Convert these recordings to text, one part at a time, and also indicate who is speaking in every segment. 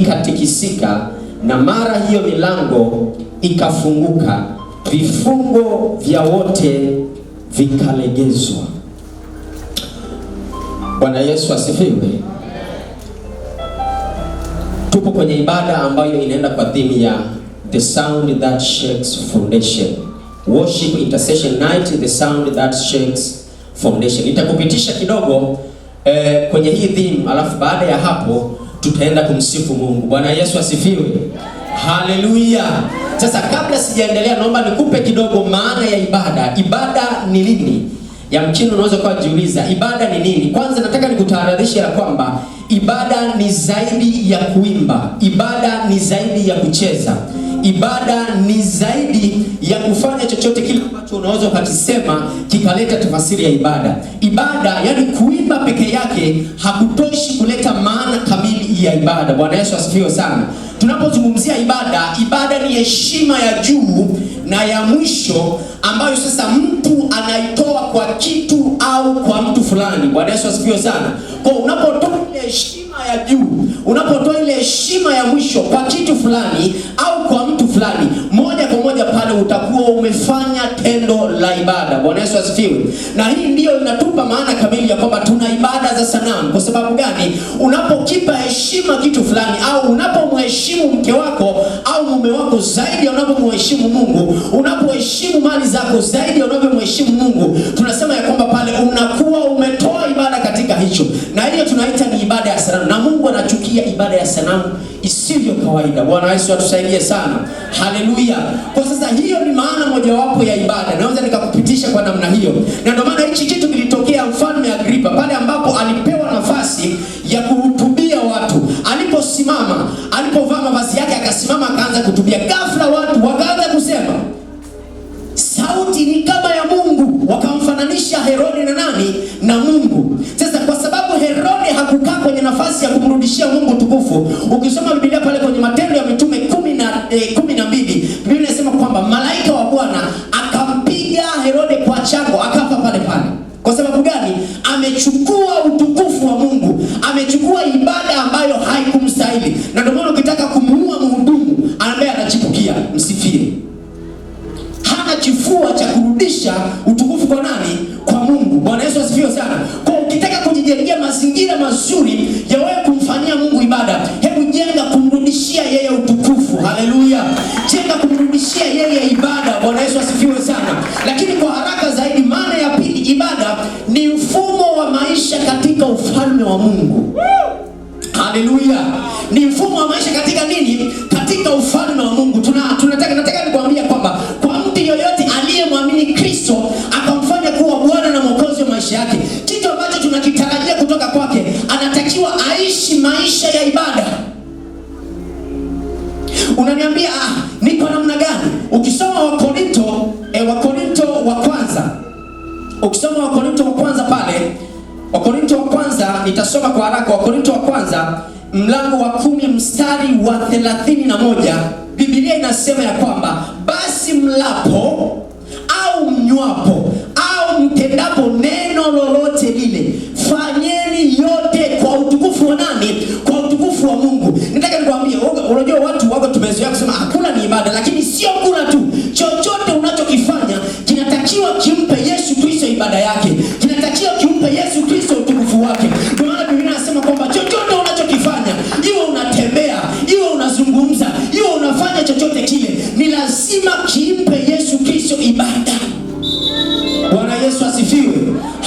Speaker 1: ikatikisika, na mara hiyo milango ikafunguka, vifungo vya wote vikalegezwa. Bwana Yesu asifiwe. Tupo kwenye ibada ambayo inaenda kwa theme ya The Sound That Shakes Foundation. Worship Intercession Night, The Sound That Shakes Foundation. Nitakupitisha kidogo kwenye hii theme, alafu baada ya hapo tutaenda kumsifu Mungu. Bwana Yesu asifiwe. Haleluya. Sasa kabla sijaendelea, naomba nikupe kidogo maana ya ibada. Ibada ni nini? Yamkini unaweza kwa jiuliza, ibada ni nini? Kwanza nataka nikutahadharisha ya kwamba ibada ni zaidi ya kuimba. Ibada ni zaidi ya kucheza. Ibada ni zaidi ya kufanya chochote kile ambacho unaweza ukakisema kikaleta tafsiri ya ibada. Ibada, yani kuimba peke yake hakutoshi kuleta maana kamili ya ibada. Bwana Yesu asifiwe sana. Tunapozungumzia ibada, ibada ni heshima ya juu na ya mwisho ambayo sasa mtu anaitoa kwa kitu au kwa mtu fulani. Bwana Yesu asifiwe sana. Kwa unapotoa ile heshima ya juu, unapotoa ile heshima ya mwisho kwa kitu fulani au kwa mtu fulani, moja kwa moja pale utakuwa umefanya tendo la ibada. Bwana Yesu asifiwe. Na hii ndio inatupa maana kamili ya kwamba tuna ibada za sanamu. Kwa sababu gani? Unapokipa heshima kitu fulani au unapomheshimu mke wako au mume wako zaidi ya unapomheshimu Mungu, unapoheshimu mali zako zaidi ya unavyomheshimu Mungu, tunasema ya kwamba pale unakuwa umetoa ibada katika hicho. Na hiyo tunaita ni ibada ya sanamu. Na Mungu anachukia ibada ya sanamu isivyo kawaida. Bwana Yesu atusaidie sana. Haleluya. Kwa sasa hiyo ni maana mojawapo ya ibada. Naweza nikakupitisha kwa namna hiyo. Na ndio maana hichi kitu kilitokea Mfalme Agripa pale ambapo alipewa nafasi ya kuhutubia watu. Aliposimama, alipovaa mavazi yake akasimama akaanza kuhutubia. Ghafla watu wakaanza kusema, sauti ni kama ya Mungu. Wakamfananisha Herode na nani? Na Mungu. Sasa kwa sababu Herode hakukaa kwenye nafasi ya kumrudishia Mungu tukufu, ukisoma Biblia pale kwenye Matendo ya Mitume 12, Biblia inasema kwamba malaika wa Bwana akampiga Herode kwa chango, akafa pale pale. Kwa sababu gani? Amechukua utukufu wa Mungu, amechukua ibada ambayo haikumstahili. Na ndio maana ukitaka kumuua mhudumu ambaye anachipukia, msifie. Hana kifua cha kurudisha utukufu kwa nani? Kwa Mungu. Bwana Yesu asifiwe sana. Kwa ukitaka kujijengea mazingira mazuri ya wewe kumfanyia Mungu ibada, hebu jenga kumrudishia yeye utukufu. Haleluya. Jenga kumrudishia yeye ibada. Bwana Yesu asifiwe sana. Lakini kwa haraka zaidi, maana ya pili, ibada ni mfumo wa maisha katika ufalme wa Mungu. Haleluya. Ni mfumo wa maisha katika nini? Katika ufalme wa Mungu. Nataka nikwambia kwamba kwa mtu yoyote aliyemwamini Kristo akamfanya kuwa Bwana na Mwokozi wa maisha yake, kitu ambacho tunakitarajia kutoka kwake, anatakiwa aishi maisha ya ibada. Unaniambia ni kwa namna gani? Ukisoma Wakorinto wa kwanza. Ukisoma Wakorinto wa kwanza pale, Wakorinto wa kwanza, nitasoma kwa haraka. Wakorinto wa kwanza mlango wa 10 mstari wa 31, Biblia inasema ya kwamba basi mlapo au mnywapo au mtendapo neno lolote lile, fanyeni yote kwa utukufu wa nani? Kwa utukufu wa Mungu. Nataka nikwambie, unajua watu wako tumezoea kusema hakuna ni ibada, lakini sio kula tu. Chochote unachokifanya kinatakiwa kimpe Yesu Kristo ibada yake. Kinatakiwa kimpe Yesu Kristo utukufu wake. Kwa maana Biblia inasema kwamba chochote unachokifanya, iwe unatembea, iwe unazungumza, iwe unafanya chochote kile, ni lazima kimpe Yesu Kristo ibada. Bwana Yesu asifiwe.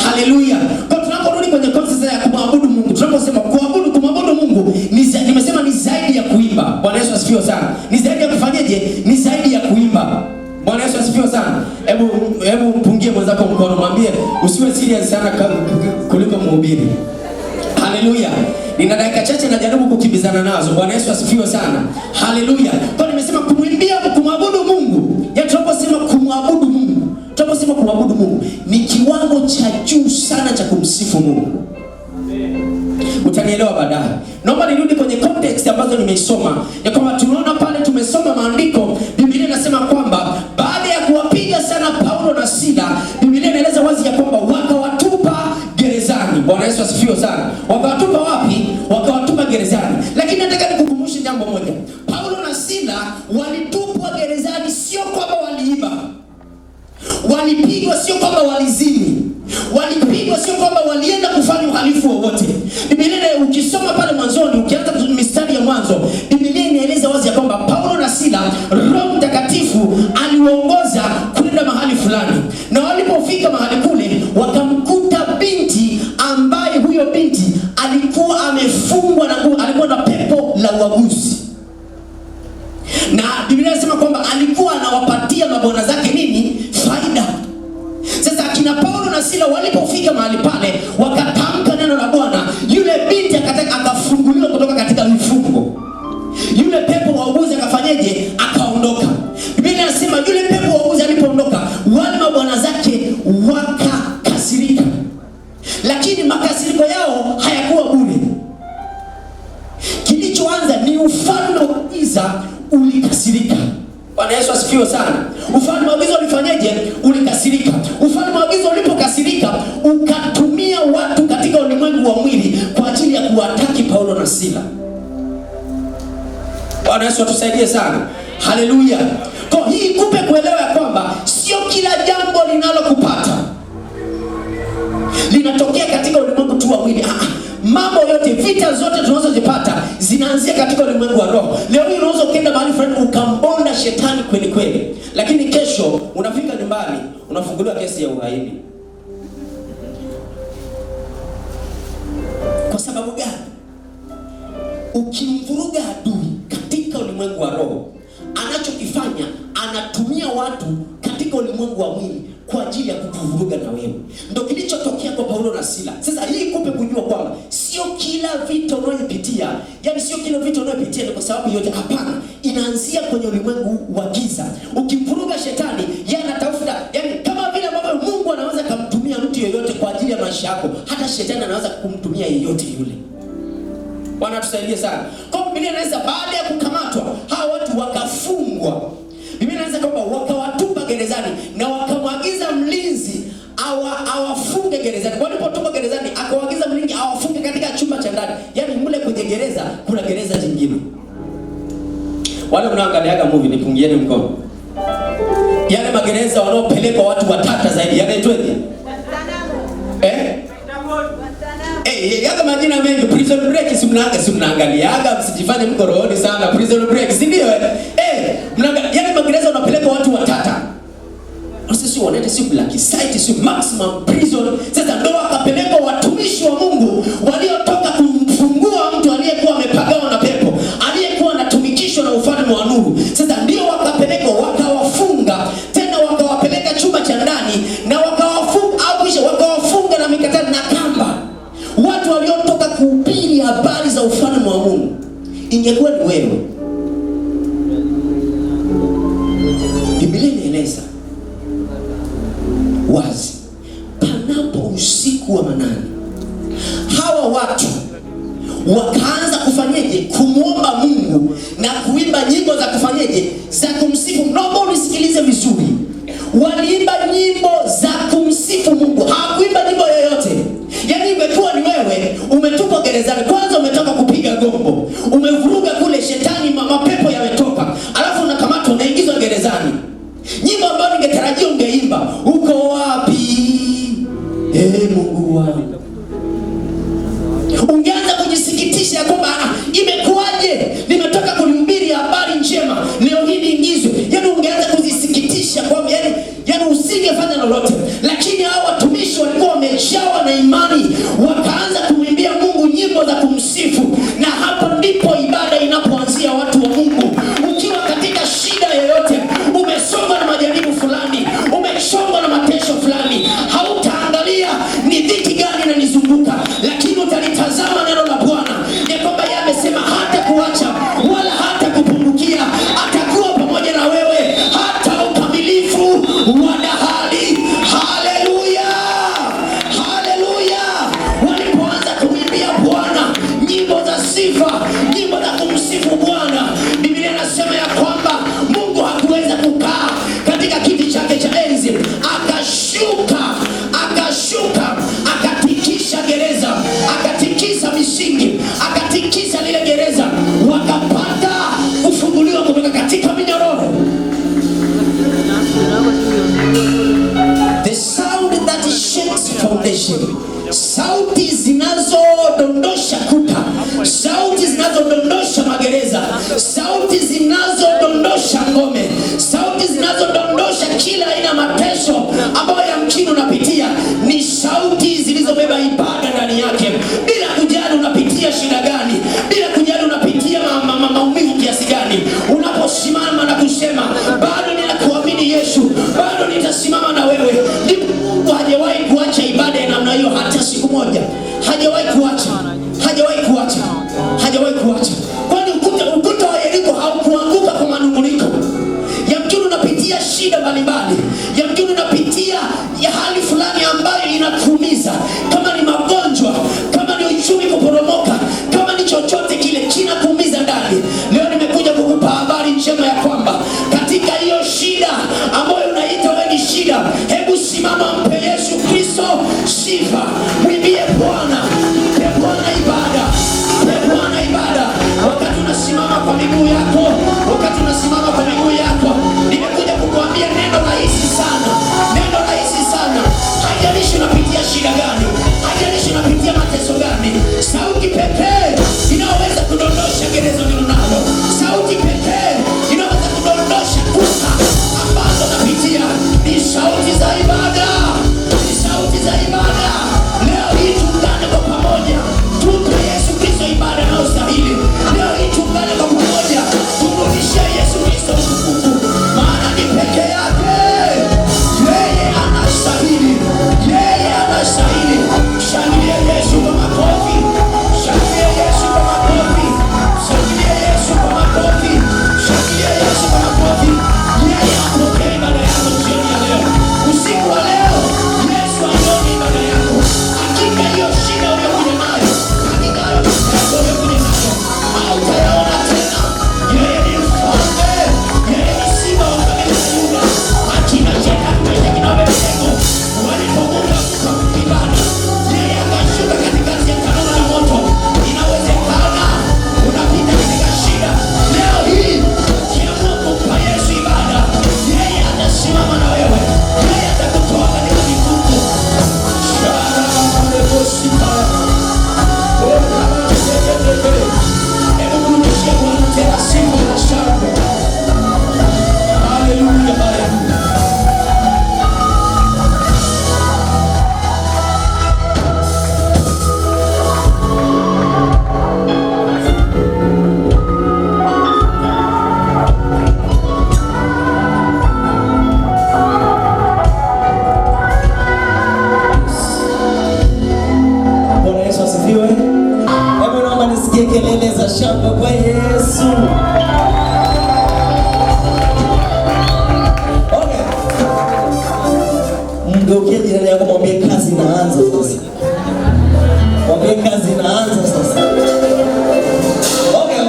Speaker 1: Haleluya. Kwa tunaporudi kwenye concept ya kumwabudu Mungu, tunaposema kumwabudu Mungu, nimesema ni zaidi ya kuimba. Bwana Yesu asifiwe sana. Ni zaidi ya kufanyaje? Ni zaidi ya kuimba. Bwana Yesu asifiwe sana. Hebu mpungie mwenzako mkono, mwambie usiwe serious sana kuliko mhubiri. Haleluya. Nina dakika chache najaribu kukimbizana nazo. Bwana Yesu asifiwe sana. Haleluya. Kwa nimesema kumwabudu Mungu. Yaani tunaposema kumwabudu Mungu, tunaposema kumwabudu Mungu ni kiwango cha juu sana cha kumsifu Mungu. Utanielewa baadaye. Naomba nirudi kwenye context ambazo nimeisoma. Ya kwamba tunaona pale tumesoma maandiko, Biblia inasema kwamba baada ya kuwapiga sana Paulo na Sila, Biblia inaeleza wazi ya kwamba wakawatupa gerezani. Bwana Yesu asifiwe sana. Wakawatupa wapi? Wakawatupa gerezani. Lakini nataka nikukumbushe
Speaker 2: kwamba walizini, walipigwa, sio kwamba walienda kufanya uhalifu wowote. Biblia ukisoma pale mwanzoni, ukianza mistari ya mwanzo, Biblia inaeleza wazi ya kwamba Paulo na Sila, Roho Mtakatifu aliwaongoza kwenda mahali fulani, na walipofika mahali kule wakamkuta binti ambaye huyo binti alikuwa amefungwa na alikuwa na pepo la uaguzi. Na Biblia inasema kwamba alikuwa anawapatia mabwana zake nini? Faida. Sasa akina Paulo na Sila walipofika mahali pale, wakatamka neno la Bwana, yule binti akafunguliwa kutoka katika vifungo. Yule pepo wa uaguzi akafanyeje? Akaondoka. Biblia inasema yule pepo wa uaguzi alipoondoka, wale mabwana zake wakakasirika. Lakini makasiriko yao hayakuwa bure. Kilichoanza ni ufalme wa giza ulikasirika. Bwana Yesu asifiwe sana. Ufalme wa giza ulifanyaje? Ulikasirika. Ufalme wa giza ulipokasirika, ukatumia watu katika ulimwengu wa mwili kwa ajili ya kuwataki Paulo na Sila. Bwana Yesu atusaidie sana. Haleluya. Kwa hii kupe kuelewa ya kwamba sio kila jambo linalokupata linatokea katika ulimwengu tu wa mwili. Mambo yote, vita zote tunazozipata zinaanzia katika ulimwengu wa roho. Leo hii unaweza ukaenda mahali fulani ukambonda shetani kweli kweli, lakini kesho unafika nyumbani unafunguliwa kesi ya uhaini. Kwa sababu gani? Ukimvuruga adui katika ulimwengu wa roho, anachokifanya anatumia watu katika ulimwengu wa mwili kwa ajili ya kukuvuruga na wewe. Ndio kilichotokea kwa Paulo na Sila. Sasa hii kupe kujua kwamba sio kila vita unayopitia, yani sio kila vita unayopitia ni kwa sababu yote, hapana. Inaanzia kwenye ulimwengu wa giza. Ukimvuruga shetani, yeye anatafuta, yani kama vile ambavyo Mungu anaweza kumtumia mtu yeyote kwa ajili ya maisha yako, hata shetani anaweza kumtumia yeyote yule. Bwana tusaidie sana. Kwa Biblia inaweza baada ya kukamatwa, hao watu wakafungwa. Biblia inaweza kwamba wakawatupa gerezani na wakamwagiza mlinzi awafunge gerezani. Walipotoka gerezani, akawaagiza mlinzi awafunge katika chumba cha ndani. Yaani mle kwenye gereza kuna gereza jingine. Wale mnaangaliaga movie, nipungieni mkono. Yale magereza wanaopeleka watu watata zaidi yanaitwaje? Yaga majina mengi. Prison break si mnaangaliaga, msijifanye mko rohoni sana. Prison break, si ndio? Yale magereza unapeleka watu watata. Sisi wanaita si black site, si maximum prison. Sasa ndio akapeleka watumishi wa Mungu waliotoka kumfungua mtu aliyekuwa amepagawa na pepo, aliyekuwa anatumikishwa na ufalme wa nuru. Sasa ndio wakapeleka wakawafunga, tena wakawapeleka chumba cha ndani na wakawafunga au kisha wakawafunga na mikatani na kamba. Watu waliotoka kuhubiri habari za ufalme wa Mungu. Ingekuwa ni wewe, Biblia inaeleza wazi, panapo usiku wa manane, hawa watu wakaanza kufanyeje? Kumuomba Mungu na kuimba nyimbo za kufanyeje? Za kumsifu. Naomba unisikilize vizuri. Waliimba nyimbo za kumsifu Mungu. Hawakuimba nyimbo yoyote. Yaani imekuwa ni wewe umetupwa gerezani, kwanza umetoka kupiga gombo, umevuruga kule, shetani mapepo yametoka, alafu unakamatwa unaingizwa gerezani. Nyimbo ambayo ningetarajia ungeimba, uko wapi Mungu wangu? Ungeanza kujisikitisha kwamba imekuwaje nimetoka kuhubiri habari njema,
Speaker 3: inaanza sasa. Mwambie kazi inaanza sasa. Okay.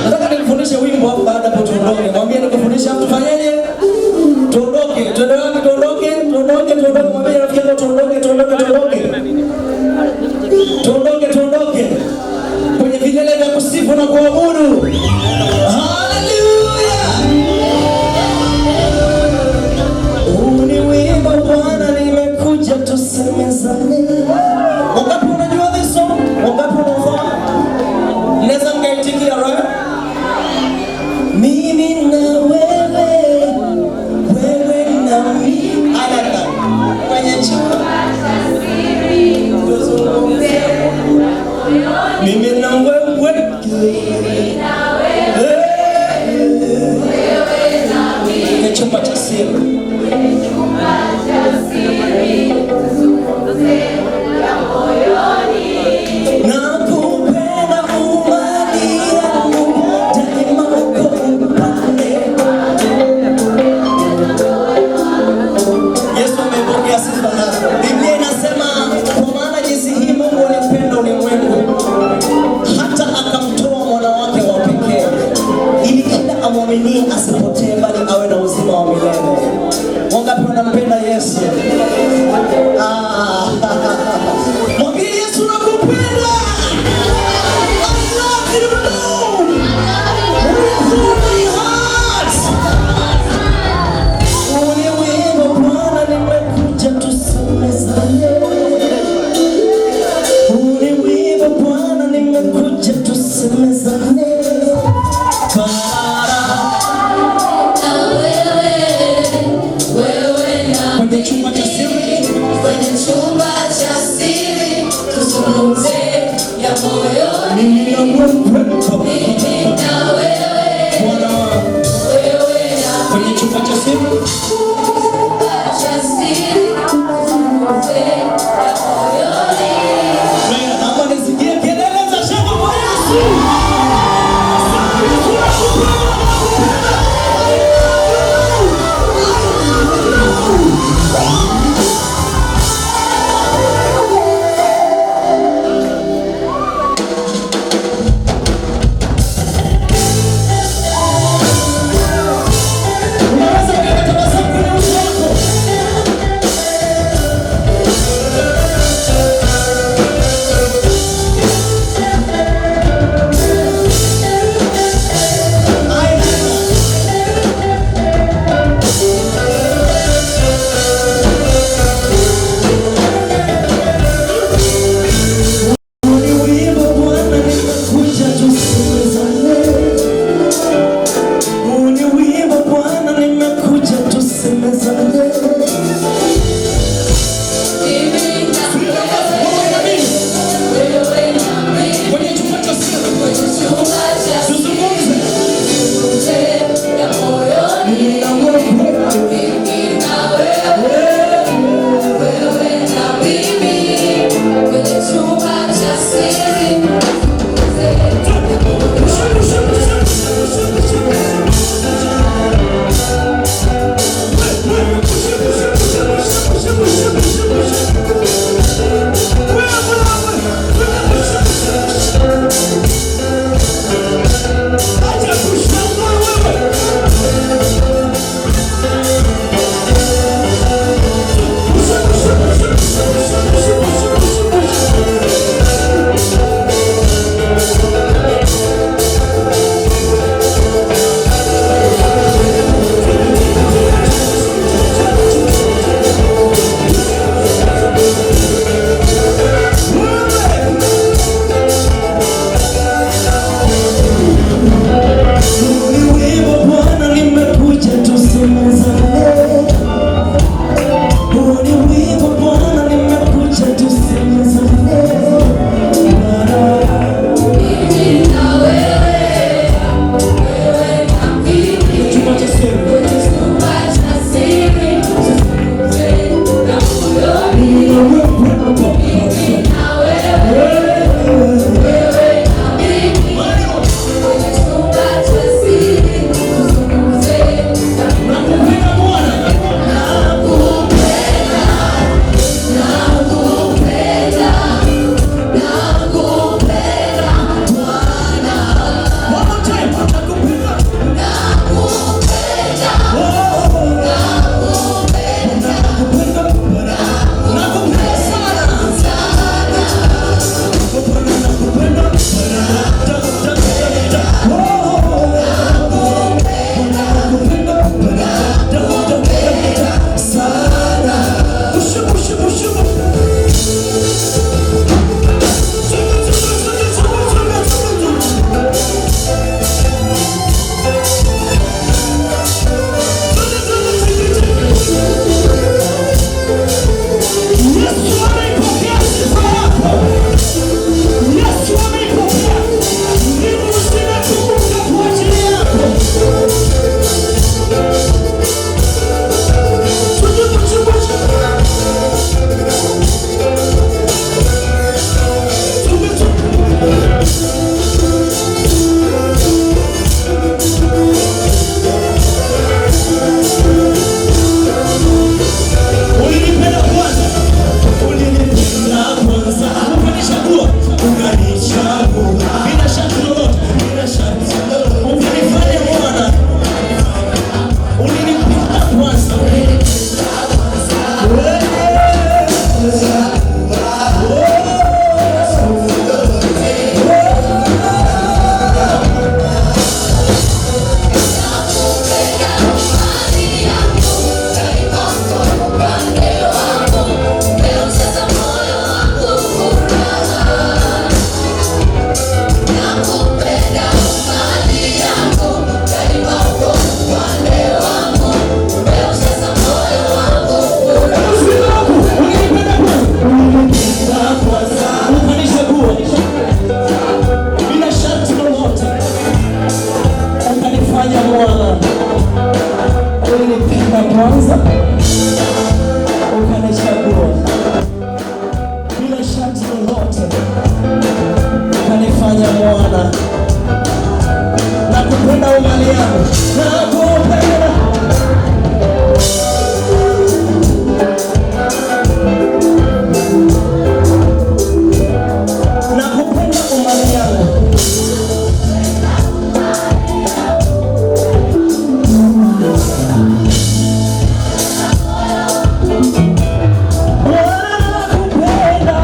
Speaker 3: Nataka nikufundishe wimbo hapo baada hapo tuondoke. Mwambie nikufundisha mtu fanyaje? Tuondoke. Tuende wapi tuondoke? Tuondoke, tuondoke. Mwambie rafiki yako tuondoke, tuondoke, tuondoke. Tuondoke, tuondoke. Kwenye vilele vya kusifu na kuabudu. Wangapi unajua this song? Wangapi unafahamu? Naweza mkaitikia right? Mimi na wewe, wewe na mimi. Alaka. Kwenye chumba cha siri tuzungumze. Mimi na wewe, wewe na wewe, wewe na mimi. Kwenye chumba cha siri. Biblia inasema kwa maana jinsi hii Mungu alipenda ulimwengu hata akamtoa mwana wake wa pekee ili kila amwaminie asipotee bali awe na uzima wa milele. Wangapi wanampenda Yesu? Mwambie Yesu nakupenda. I love you Lord. With my heart. Ulimwengu Bwana nimekuja tusemezane. Ulimwengu Bwana nimekuja tusemezane. Unaweza ukatabasamu Ulinipenda kwanza, ukanichagua bila sharti lolote, ukanifanya mwana. Nakupenda umali yangu, nakupenda. Nakupenda umali yangu. Nakupenda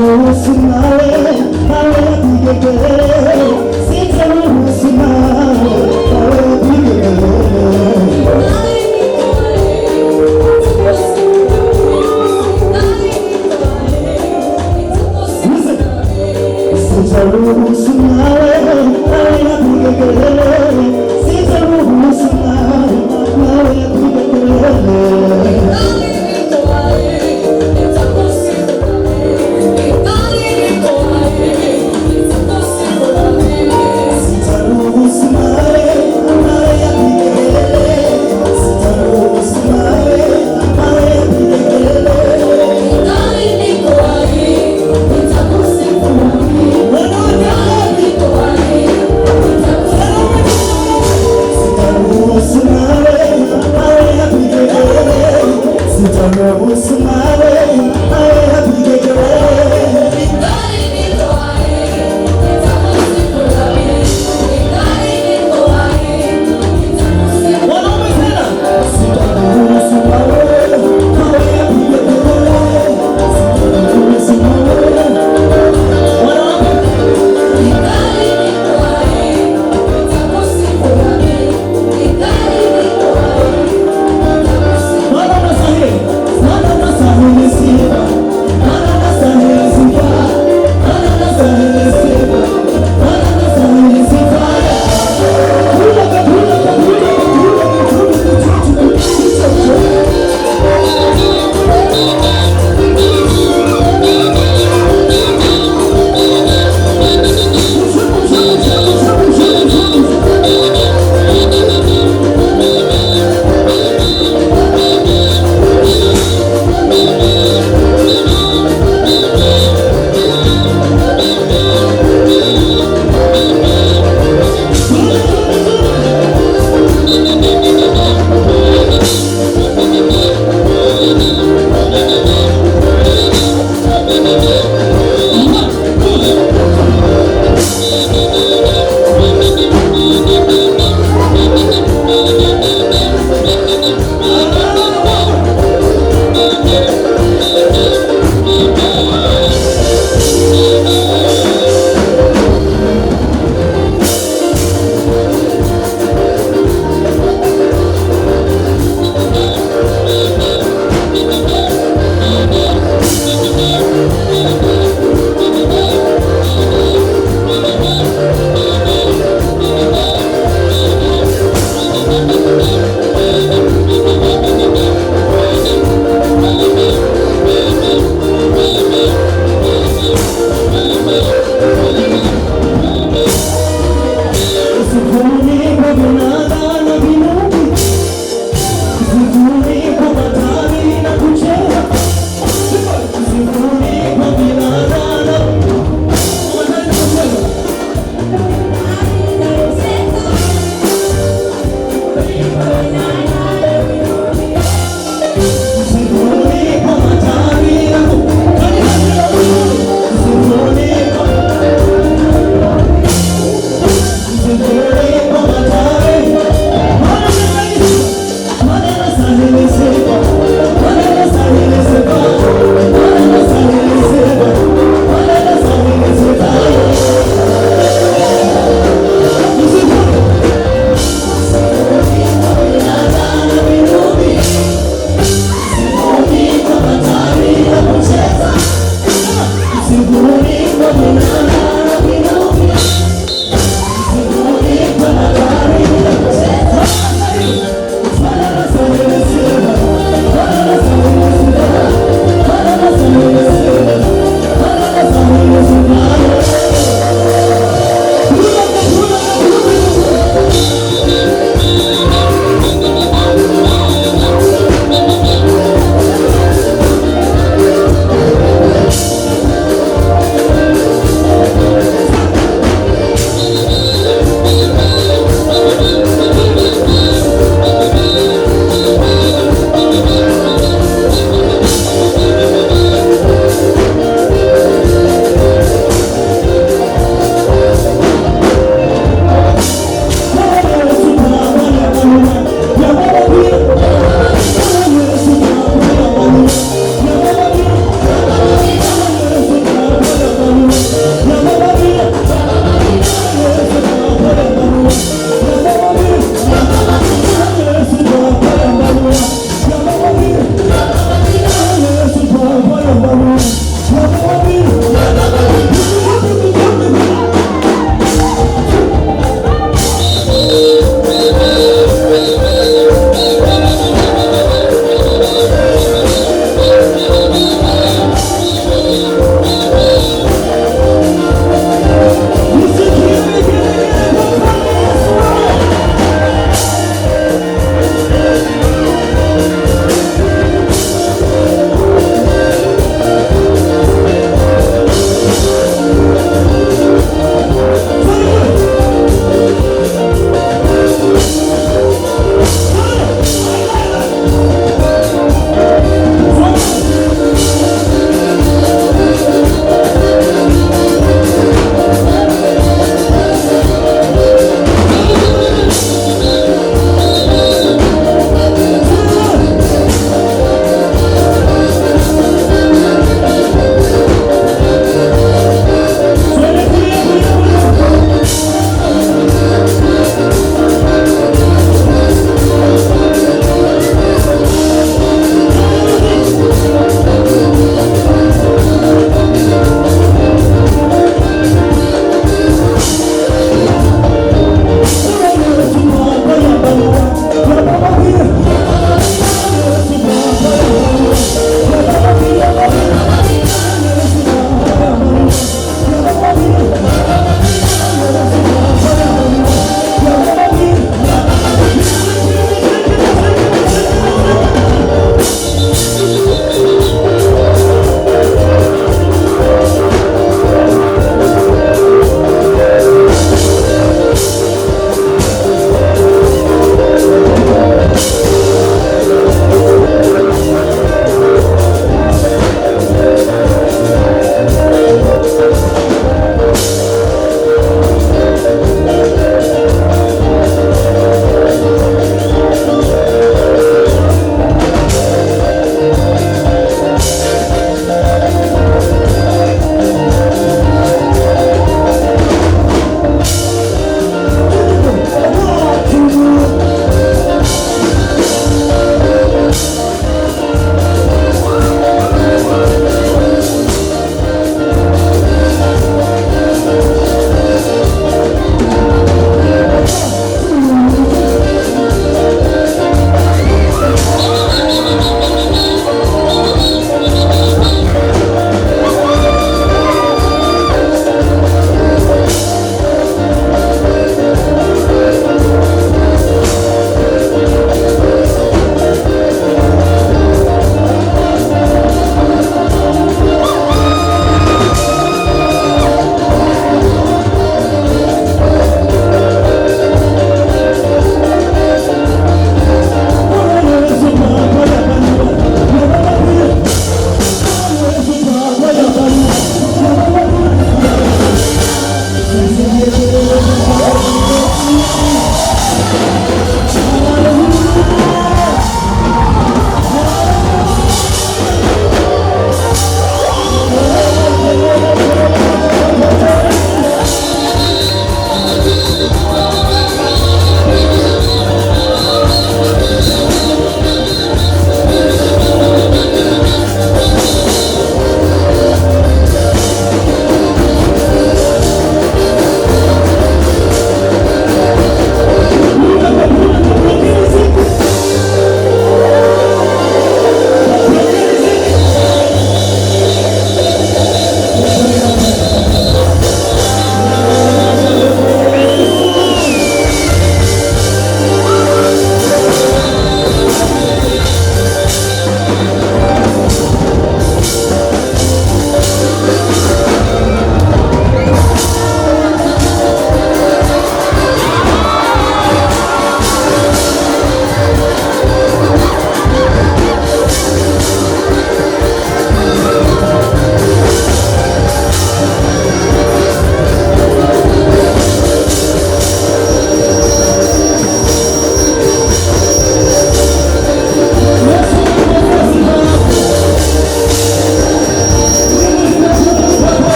Speaker 3: Sitaruhusu mawe yapige kelele, sitaruhusu mawe yapige kelele. Sitaruhusu mawe yapige kelele, sitaruhusu mawe yapige kelele.
Speaker 4: Thank you.